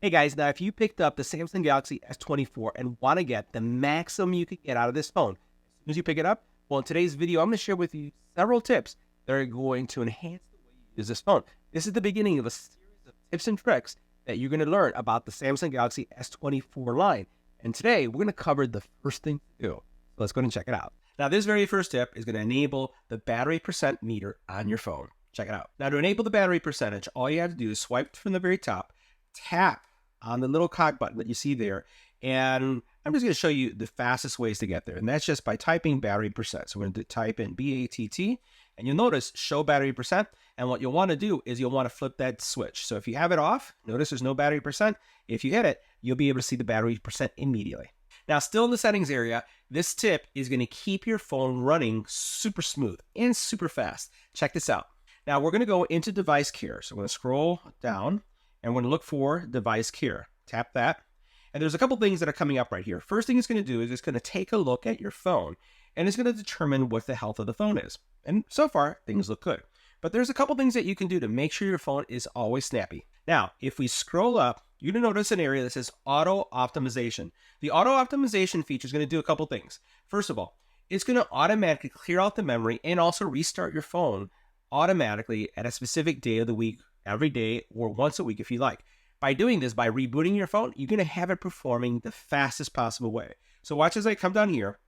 Hey guys, now if you picked up the Samsung Galaxy S24 and want to get the maximum you can get out of this phone, as soon as you pick it up, well, in today's video, I'm going to share with you several tips that are going to enhance the way you use this phone. This is the beginning of a series of tips and tricks that you're going to learn about the Samsung Galaxy S24 line. And today, we're going to cover the first thing to do. So let's go ahead and check it out. Now, this very first tip is going to enable the battery percent meter on your phone. Check it out. Now, to enable the battery percentage, all you have to do is swipe from the very top, tap on the little cog button that you see there, and I'm just going to show you the fastest ways to get there, and that's just by typing battery percent. So we're going to type in BATT, and you'll notice show battery percent, and what you'll want to do is you'll want to flip that switch. So if you have it off, notice there's no battery percent. If you hit it, you'll be able to see the battery percent immediately. Now, still in the settings area, this tip is going to keep your phone running super smooth and super fast. Check this out. Now, we're going to go into device care. So I'm going to scroll down, and we're going to look for device care. Tap that. And there's a couple things that are coming up right here. First thing it's going to do is it's going to take a look at your phone, and it's going to determine what the health of the phone is. And so far, things look good. But there's a couple things that you can do to make sure your phone is always snappy. Now, if we scroll up, you're going to notice an area that says auto optimization. The auto optimization feature is going to do a couple things. First of all, it's going to automatically clear out the memory and also restart your phone automatically at a specific day of the week, every day, or once a week if you like. By doing this, by rebooting your phone, you're going to have it performing the fastest possible way. So watch as I come down here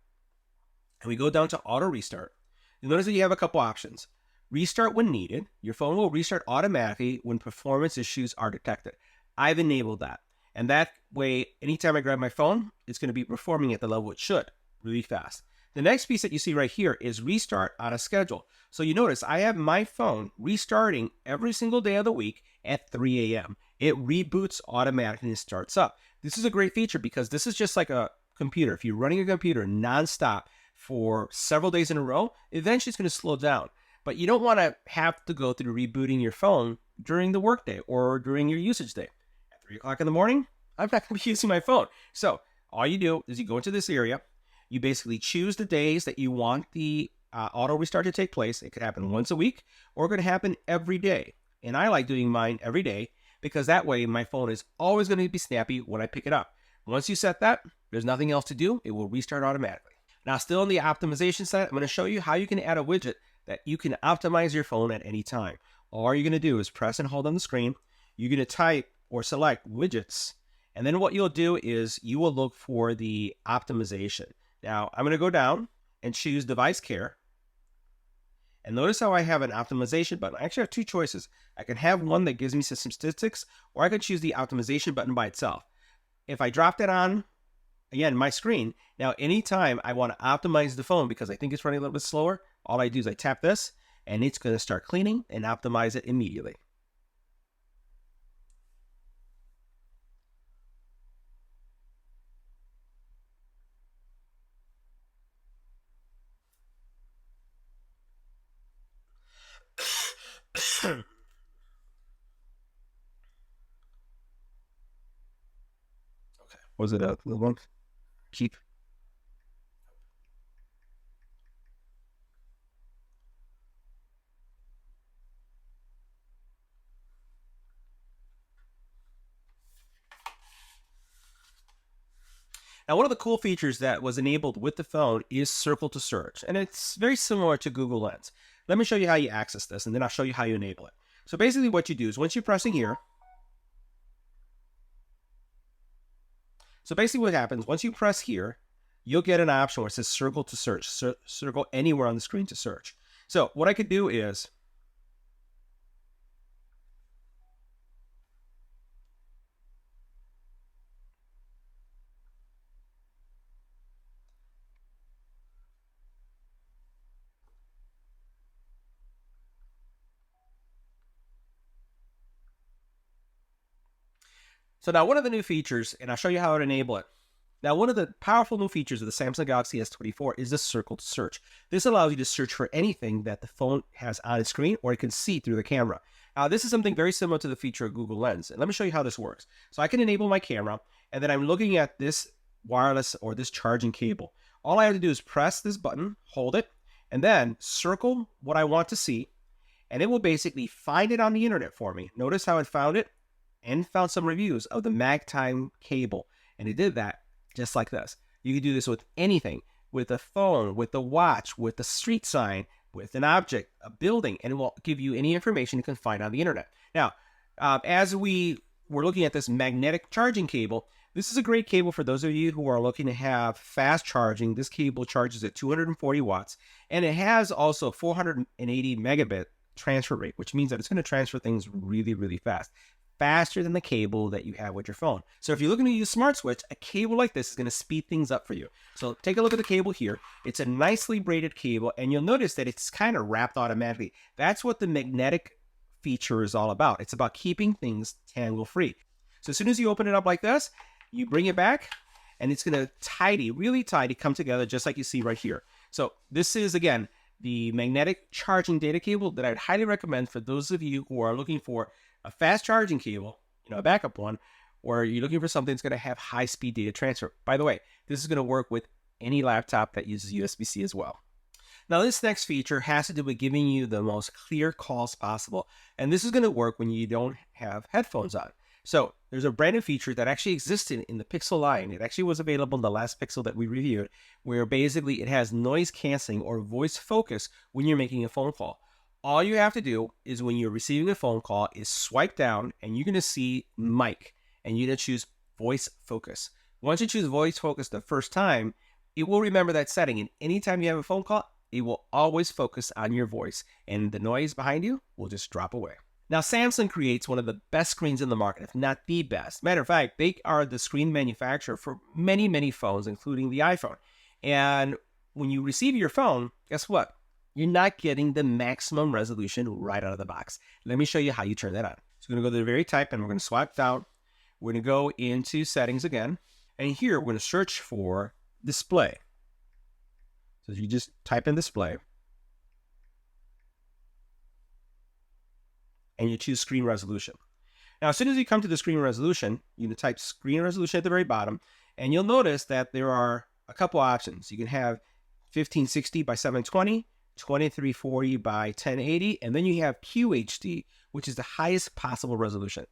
and we go down to auto restart. You'll notice that you have a couple options. Restart when needed. Your phone will restart automatically when performance issues are detected. I've enabled that. And that way, anytime I grab my phone, it's going to be performing at the level it should, really fast. The next piece that you see right here is restart on a schedule. So you notice I have my phone restarting every single day of the week at 3 a.m. It reboots automatically and starts up. This is a great feature because this is just like a computer. If you're running a computer nonstop for several days in a row, eventually it's going to slow down. But you don't want to have to go through rebooting your phone during the workday or during your usage day. At 3 o'clock in the morning, I'm not going to be using my phone. So all you do is you go into this area. You basically choose the days that you want the auto restart to take place. It could happen once a week or it could happen every day. And I like doing mine every day because that way my phone is always going to be snappy when I pick it up. Once you set that, there's nothing else to do. It will restart automatically. Now, still in the optimization side, I'm going to show you how you can add a widget that you can optimize your phone at any time. All you're going to do is press and hold on the screen. You're going to type or select widgets. And then what you'll do is you will look for the optimization. Now, I'm going to go down and choose device care. And notice how I have an optimization button. I actually have two choices. I can have one that gives me some statistics, or I can choose the optimization button by itself. If I drop that on, again, my screen, now anytime I want to optimize the phone because I think it's running a little bit slower, all I do is I tap this, and it's going to start cleaning and optimize it immediately. Okay, was it a little one? Keep. Now, one of the cool features that was enabled with the phone is circle to search, and it's very similar to Google Lens. Let me show you how you access this, and then I'll show you how you enable it. So basically what you do is once you're pressing here, so basically what happens, once you press here, you'll get an option where it says circle to search, circle anywhere on the screen to search. So what I could do is, so now one of the new features, and I'll show you how to enable it. Now, one of the powerful new features of the Samsung Galaxy S24 is the circle to search. This allows you to search for anything that the phone has on its screen or it can see through the camera. Now, this is something very similar to the feature of Google Lens. And let me show you how this works. So I can enable my camera, and then I'm looking at this wireless or this charging cable. All I have to do is press this button, hold it, and then circle what I want to see, and it will basically find it on the internet for me. Notice how it found it, and found some reviews of the MagTime cable. And it did that just like this. You can do this with anything, with a phone, with a watch, with a street sign, with an object, a building, and it will give you any information you can find on the internet. Now, as we were looking at this magnetic charging cable, this is a great cable for those of you who are looking to have fast charging. This cable charges at 240 watts, and it has also 480 megabit transfer rate, which means that it's going to transfer things really, really fast. Faster than the cable that you have with your phone. So if you're looking to use Smart Switch, a cable like this is going to speed things up for you. So take a look at the cable here. It's a nicely braided cable, and you'll notice that it's kind of wrapped automatically. That's what the magnetic feature is all about. It's about keeping things tangle free. So as soon as you open it up like this, you bring it back, and it's going to really tidy, come together just like you see right here. So this is, again, the magnetic charging data cable that I'd highly recommend for those of you who are looking for a fast charging cable, a backup one, or you're looking for something that's going to have high-speed data transfer. By the way, this is going to work with any laptop that uses USB-C as well. Now, this next feature has to do with giving you the most clear calls possible, and this is going to work when you don't have headphones on. So there's a brand new feature that actually existed in the Pixel line. It actually was available in the last Pixel that we reviewed, where basically it has noise canceling or voice focus when you're making a phone call. All you have to do is when you're receiving a phone call is swipe down, and you're going to see mic, and you're going to choose voice focus. Once you choose voice focus the first time, it will remember that setting, and anytime you have a phone call, it will always focus on your voice, and the noise behind you will just drop away. Now, Samsung creates one of the best screens in the market, if not the best. Matter of fact, they are the screen manufacturer for many, many phones, including the iPhone. And when you receive your phone, guess what? You're not getting the maximum resolution right out of the box. Let me show you how you turn that on. So we're going to go to the very top, and we're going to swipe down. We're going to go into settings again. And here, we're going to search for display. So you just type in display. And you choose screen resolution. Now, as soon as you come to the screen resolution, you can type screen resolution at the very bottom, and you'll notice that there are a couple options. You can have 1560 by 720, 2340 by 1080, and then you have QHD, which is the highest possible resolution.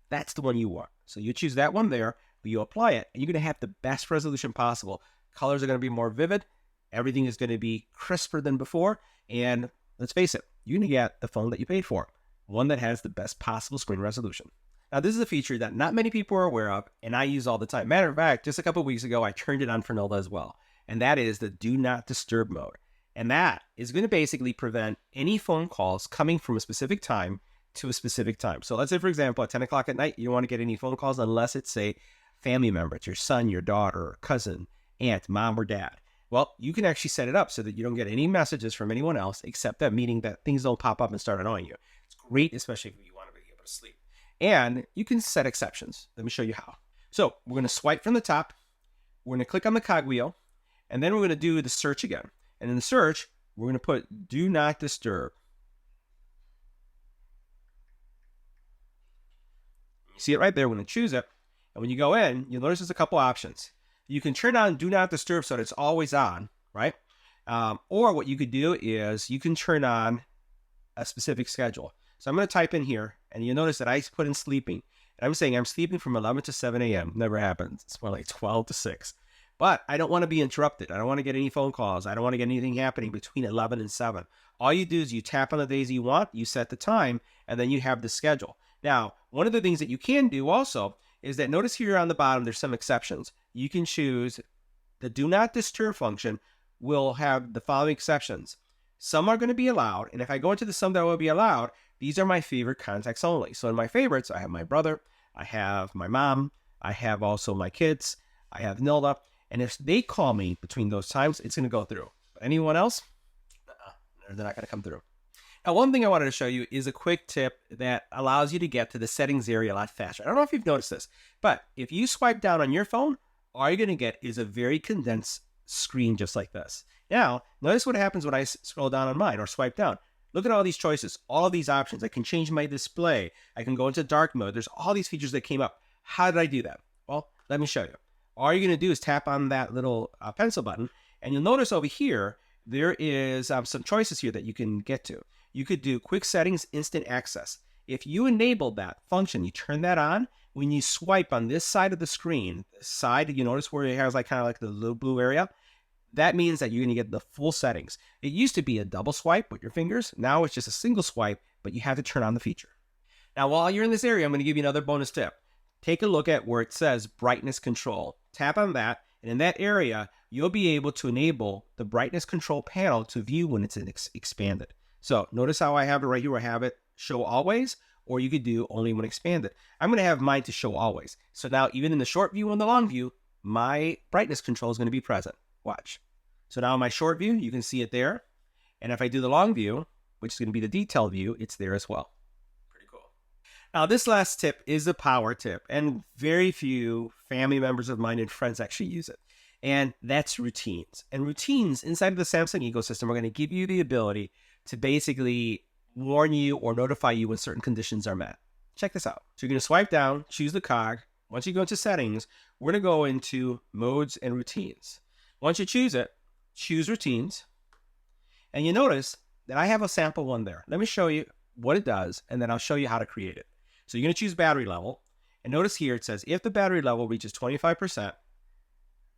That's the one you want. So you choose that one there, you apply it, and you're going to have the best resolution possible. Colors are going to be more vivid. Everything is going to be crisper than before, and let's face it, you're going to get the phone that you paid for. One that has the best possible screen resolution. Now, this is a feature that not many people are aware of, and I use all the time. Matter of fact, just a couple of weeks ago, I turned it on for Nilda as well, and that is the Do Not Disturb mode. And that is going to basically prevent any phone calls coming from a specific time to a specific time. So let's say, for example, at 10 o'clock at night, you don't want to get any phone calls unless it's a family member. It's your son, your daughter, cousin, aunt, mom, or dad. Well, you can actually set it up so that you don't get any messages from anyone else except that, meaning that things don't pop up and start annoying you. It's great, especially if you want to be able to sleep. And you can set exceptions. Let me show you how. So we're going to swipe from the top. We're going to click on the cogwheel, and then we're going to do the search again. And in the search, we're going to put Do Not Disturb. You see it right there. We're going to choose it. And when you go in, you'll notice there's a couple options. You can turn on Do Not Disturb so that it's always on, right? Or what you could do is you can turn on a specific schedule. So I'm going to type in here, and you'll notice that I put in sleeping. And I'm saying I'm sleeping from 11 to 7 a.m. Never happens. It's more like 12 to 6. But I don't want to be interrupted. I don't want to get any phone calls. I don't want to get anything happening between 11 and 7. All you do is you tap on the days you want, you set the time, and then you have the schedule. Now, one of the things that you can do also is that notice here on the bottom, there's some exceptions. You can choose the Do Not Disturb function will have the following exceptions. Some are going to be allowed, and if I go into the some that will be allowed, these are my favorite contacts only. So in my favorites, I have my brother, I have my mom, I have also my kids, I have Nilda, and if they call me between those times, it's going to go through. But anyone else? They're not going to come through. Now, one thing I wanted to show you is a quick tip that allows you to get to the settings area a lot faster. I don't know if you've noticed this, but if you swipe down on your phone, all you're going to get is a very condensed screen just like this. Now, notice what happens when I scroll down on mine or swipe down. Look at all these choices, all of these options. I can change my display. I can go into dark mode. There's all these features that came up. How did I do that? Well, let me show you. All you're going to do is tap on that little pencil button, and you'll notice over here, there is some choices here that you can get to. You could do quick settings, instant access. If you enable that function, you turn that on, when you swipe on this side of the screen, this side, you notice where it has like kind of like the little blue area? That means that you're going to get the full settings. It used to be a double swipe with your fingers. Now it's just a single swipe, but you have to turn on the feature. Now, while you're in this area, I'm going to give you another bonus tip. Take a look at where it says brightness control. Tap on that, and in that area, you'll be able to enable the brightness control panel to view when it's expanded. So notice how I have it right here. I have it show always, or you could do only when expanded. I'm going to have mine to show always. So now even in the short view and the long view, my brightness control is going to be present. Watch. So now in my short view, you can see it there. And if I do the long view, which is going to be the detailed view, it's there as well. Pretty cool. Now this last tip is a power tip, and very few family members of mine and friends actually use it. And that's routines. And routines inside of the Samsung ecosystem are going to give you the ability to basically warn you or notify you when certain conditions are met. Check this out. So you're going to swipe down, choose the cog. Once you go into settings, we're going to go into modes and routines. Once you choose it, choose routines, and you notice that I have a sample one there. Let me show you what it does, and then I'll show you how to create it. So you're going to choose battery level, and notice here it says if the battery level reaches 25%,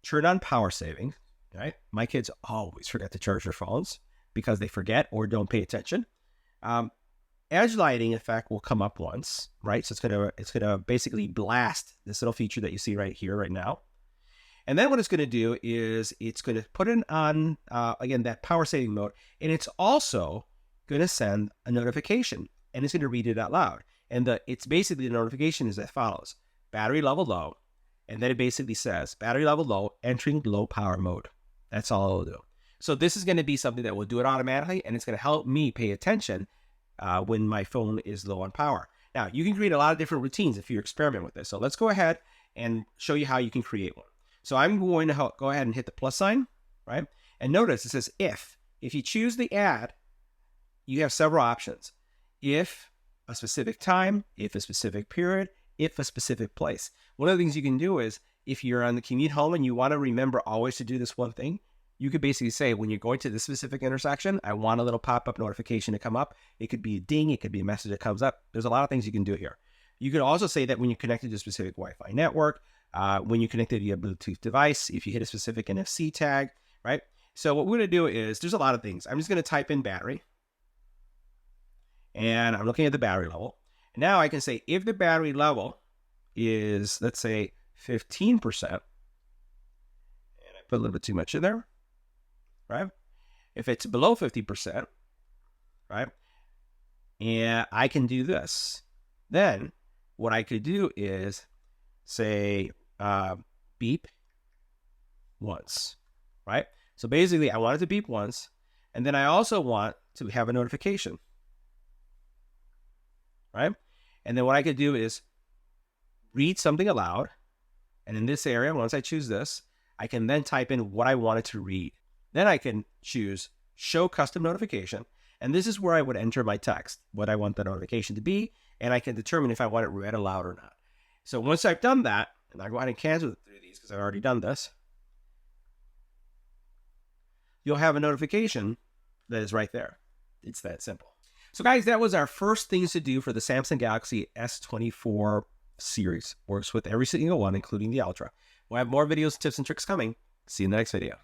turn on power saving. Right? My kids always forget to charge their phones because they forget or don't pay attention. Edge lighting effect will come up once, right? So it's gonna basically blast this little feature that you see right here, right now. And then what it's going to do is it's going to put it on, again, that power saving mode. And it's also going to send a notification, and it's going to read it out loud. And it's basically the notification is as follows: battery level low. And then it basically says battery level low, entering low power mode. That's all it'll do. So this is going to be something that will do it automatically, and it's going to help me pay attention when my phone is low on power. Now, you can create a lot of different routines if you experiment with this. So let's go ahead and show you how you can create one. So I'm going to go ahead and hit the plus sign, right? And notice it says if. If you choose the add, you have several options. If a specific time, if a specific period, if a specific place. One of the things you can do is if you're on the commute home and you want to remember always to do this one thing, you could basically say when you're going to this specific intersection, I want a little pop-up notification to come up. It could be a ding, it could be a message that comes up. There's a lot of things you can do here. You could also say that when you're connected to a specific Wi-Fi network, when you're connected to a Bluetooth device, if you hit a specific NFC tag, right? So what we're going to do is, there's a lot of things. I'm just going to type in battery, and I'm looking at the battery level. And now I can say if the battery level is, let's say, 15%, and I put a little bit too much in there, right? If it's below 50%, right? And I can do this. Then what I could do is say beep once, right? So basically I want it to beep once, and then I also want to have a notification, right? And then what I could do is read something aloud, and in this area, once I choose this, I can then type in what I want it to read. Then I can choose show custom notification, and this is where I would enter my text, what I want the notification to be, and I can determine if I want it read aloud or not. So once I've done that, and I'll go ahead and cancel 3 of these because I've already done this, you'll have a notification that is right there. It's that simple. So guys, that was our first things to do for the Samsung Galaxy S24 series. Works with every single one, including the Ultra. We'll have more videos, tips, and tricks coming. See you in the next video.